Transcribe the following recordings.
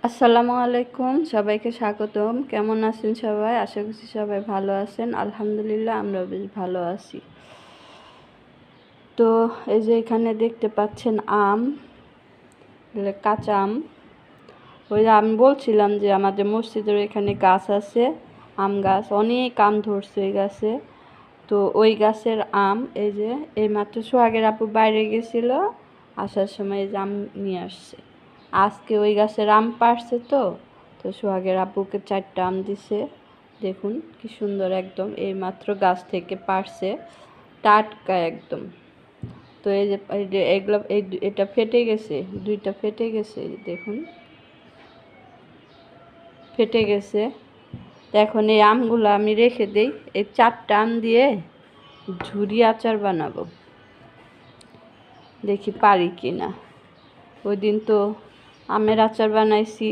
আসসালামু আলাইকুম, সবাইকে স্বাগতম। কেমন আছেন সবাই? আশা করছি সবাই ভালো আছেন। আলহামদুলিল্লাহ আমরাও বেশ ভালো আছি। তো এই যে এখানে দেখতে পাচ্ছেন আম, কাঁচা আম। ওই যে আমি বলছিলাম যে আমাদের মসজিদের এখানে গাছ আছে, আম গাছ, অনেক আম ধরছে ওই গাছে। তো ওই গাছের আম এই যে এইমাত্র সোহাগের আপু বাইরে গেছিল, আসার সময় এই যে আম নিয়ে আসছে। আজকে ওই গাছের আম পাড়ছে, তো সোহাগের আপুকে 4টা আম দিছে। দেখুন কি সুন্দর, একদম এইমাত্র গাছ থেকে পাড়ছে, টাটকা একদম। তো এই যে এগুলো এটা ফেটে গেছে, 2টা ফেটে গেছে, দেখুন ফেটে গেছে। তো এখন এই আমগুলো আমি রেখে দেই, এই 4টা আম দিয়ে ঝুরি আচার বানাবো, দেখি পারি কি না। ওই দিন তো আমের আচার বানাইছি,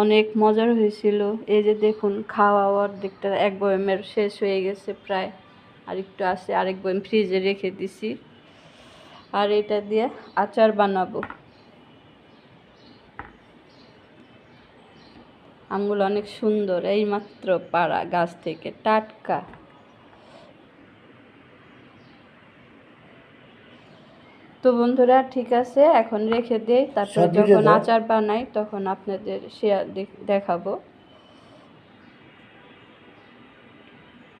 অনেক মজার হয়েছিল। এই যে দেখুন, খাওয়া অর্ধেকটা, এক বয়মের শেষ হয়ে গেছে প্রায়, আর একটু আছে, আরেক বয়ম ফ্রিজে রেখে দিছি। আর এটা দিয়ে আচার বানাবো। আমগুলো অনেক সুন্দর, এইমাত্র পাড়া গাছ থেকে, টাটকা। তো বন্ধুরা, ঠিক আছে, এখন রেখে দেই, তারপর যখন আচার বানাই তখন আপনাদের দেখাবো।